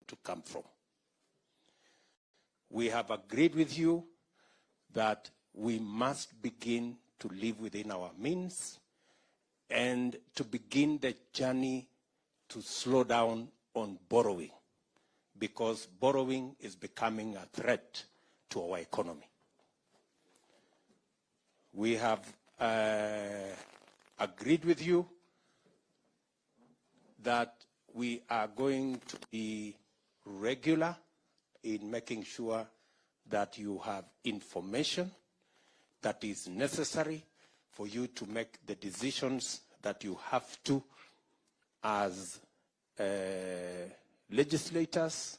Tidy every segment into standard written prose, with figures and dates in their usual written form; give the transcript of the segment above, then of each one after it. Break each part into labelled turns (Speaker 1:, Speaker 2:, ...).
Speaker 1: to come from. We have agreed with you that we must begin to live within our means and to begin the journey to slow down on borrowing, because borrowing is becoming a threat to our economy. We have agreed with you that we are going to be regular in making sure that you have information that is necessary for you to make the decisions that you have to as legislators,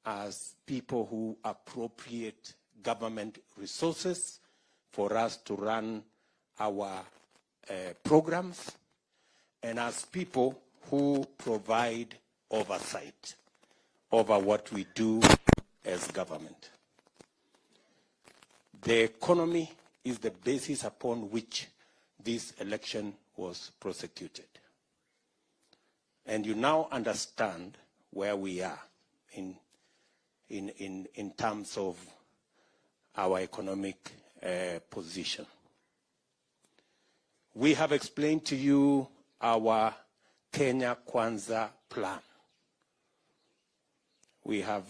Speaker 1: as people who appropriate government resources for us to run our programs, and as people who provide oversight over what we do as government. The economy is the basis upon which this election was prosecuted. And you now understand where we are in terms of our economic position. We have explained to you our Kenya Kwanza plan. We have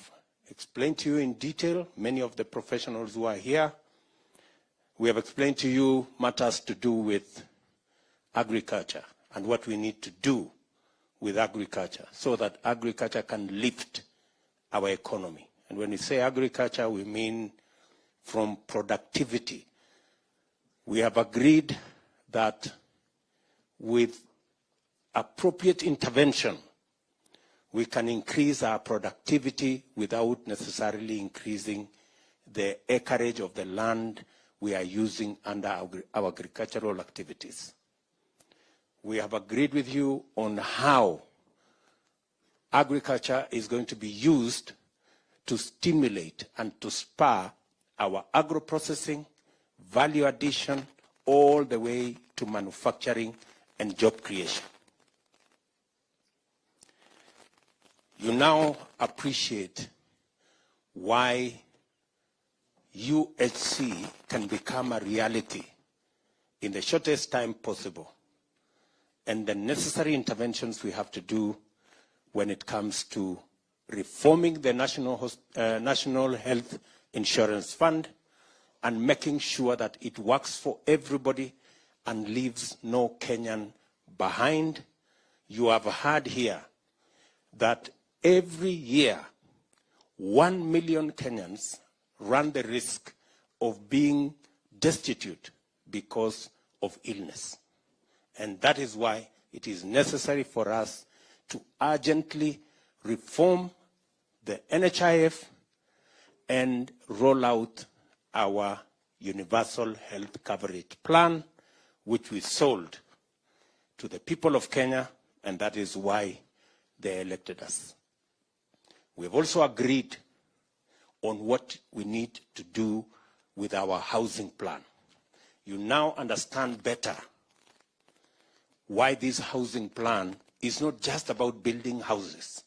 Speaker 1: explained to you in detail, many of the professionals who are here. We have explained to you matters to do with agriculture and what we need to do with agriculture so that agriculture can lift our economy. And when we say agriculture, we mean from productivity. We have agreed that with appropriate intervention, we can increase our productivity without necessarily increasing the acreage of the land we are using under our agricultural activities. We have agreed with you on how agriculture is going to be used to stimulate and to spur our agro-processing, value addition, all the way to manufacturing and job creation. You now appreciate why UHC can become a reality in the shortest time possible, and the necessary interventions we have to do when it comes to reforming the National Health Insurance Fund and making sure that it works for everybody and leaves no Kenyan behind. You have heard here that every year 1 million Kenyans run the risk of being destitute because of illness. And that is why it is necessary for us to urgently reform the NHIF and roll out our universal health coverage plan, which we sold to the people of Kenya, and that is why they elected us. We have also agreed on what we need to do with our housing plan. You now understand better why this housing plan is not just about building houses.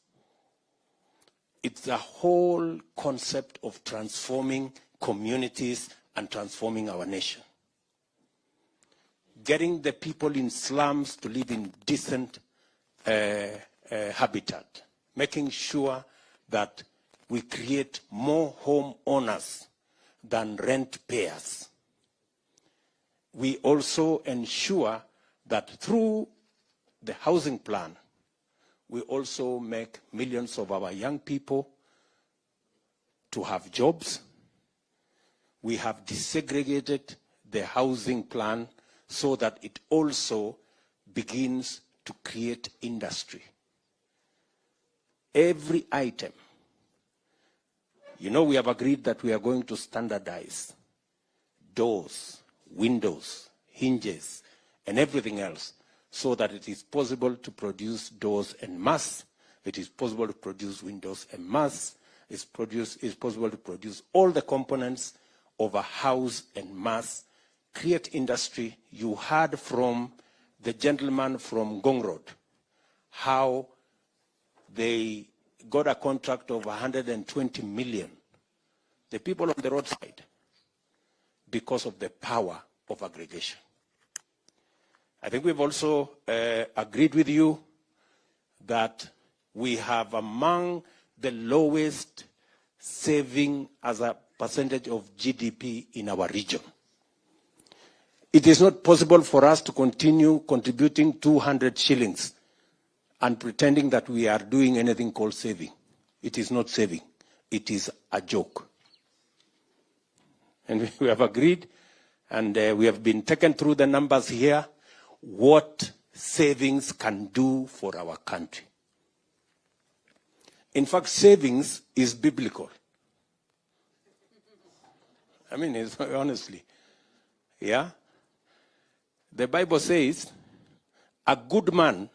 Speaker 1: It's a whole concept of transforming communities and transforming our nation. Getting the people in slums to live in decent habitat. Making sure that we create more home owners than rent payers. We also ensure that through the housing plan, we also make millions of our young people to have jobs. We have desegregated the housing plan so that it also begins to create industry. Every item. You know, we have agreed that we are going to standardize doors, windows, hinges, and everything else so that it is possible to produce doors en masse, it is possible to produce windows en masse, it's possible to produce all the components of a house en masse create industry. You heard from the gentleman from Ngong Road how they got a contract of 120 million, the people on the roadside, because of the power of aggregation. I think we've also agreed with you that we have among the lowest saving as a percentage of GDP in our region. It is not possible for us to continue contributing 200 shillings and pretending that we are doing anything called saving. It is not saving. It is a joke. And we have agreed, and we have been taken through the numbers here, what savings can do for our country. In fact, savings is biblical. I mean, it's, honestly. Yeah? The Bible says, a good man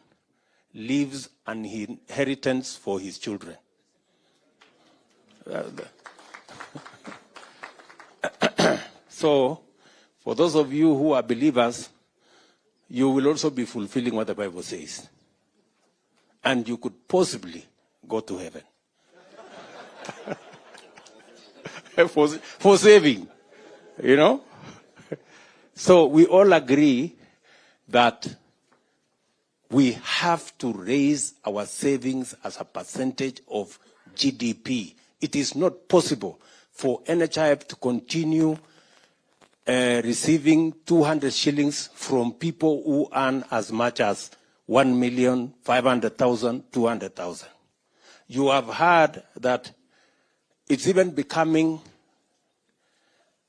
Speaker 1: leaves an inheritance for his children. So, for those of you who are believers, you will also be fulfilling what the Bible says. And you could possibly go to heaven. for saving, you know? So we all agree that we have to raise our savings as a percentage of GDP. It is not possible for NHIF to continue receiving 200 shillings from people who earn as much as 1,500,000, 200,000. You have heard that it's even becoming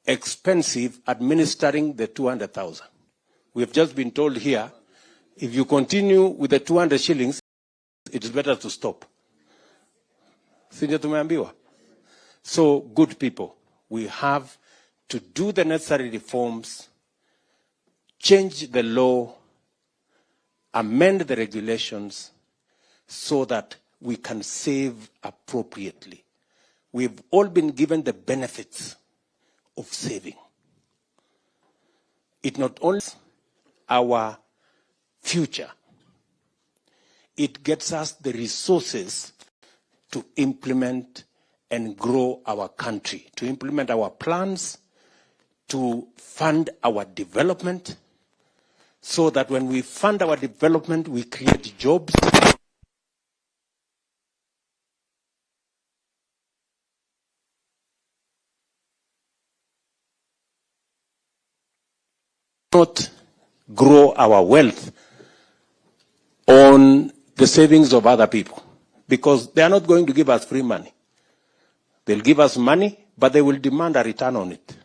Speaker 1: expensive administering the 200,000. We have just been told here, if you continue with the 200 shillings, it is better to stop. So, good people, we have to do the necessary reforms, change the law, amend the regulations so that we can save appropriately. We've all been given the benefits of saving. It not only our future, it gets us the resources to implement and grow our country, to implement our plans, to fund our development, so that when we fund our development, we create jobs. Not grow our wealth on the savings of other people, because they are not going to give us free money. They'll give us money, but they will demand a return on it.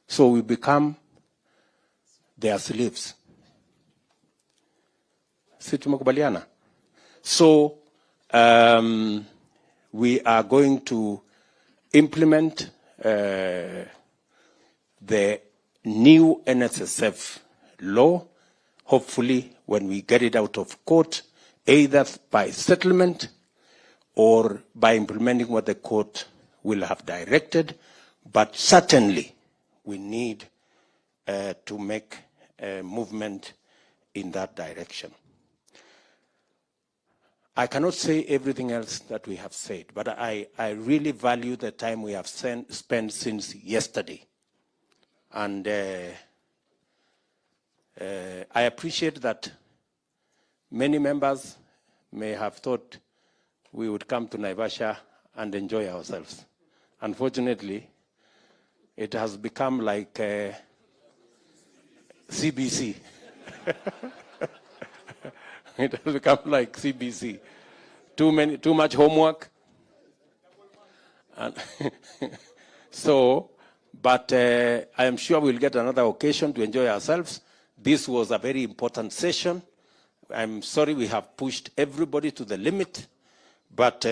Speaker 1: So we become their slaves. So we are going to implement the new NSSF law, hopefully when we get it out of court, either by settlement or by implementing what the court will have directed. But certainly we need to make a movement in that direction. I cannot say everything else that we have said, but I really value the time we have spent since yesterday. And I appreciate that many members may have thought we would come to Naivasha and enjoy ourselves. Unfortunately, it has become like CBC. It has become like CBC. Too much homework. And so, but I am sure we'll get another occasion to enjoy ourselves. This was a very important session. I'm sorry we have pushed everybody to the limit, but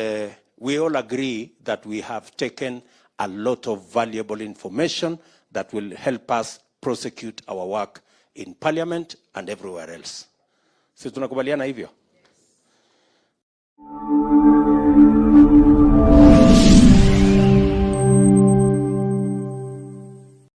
Speaker 1: we all agree that we have taken a lot of valuable information that will help us prosecute our work in Parliament and everywhere else. Si tunakubaliana hivyo?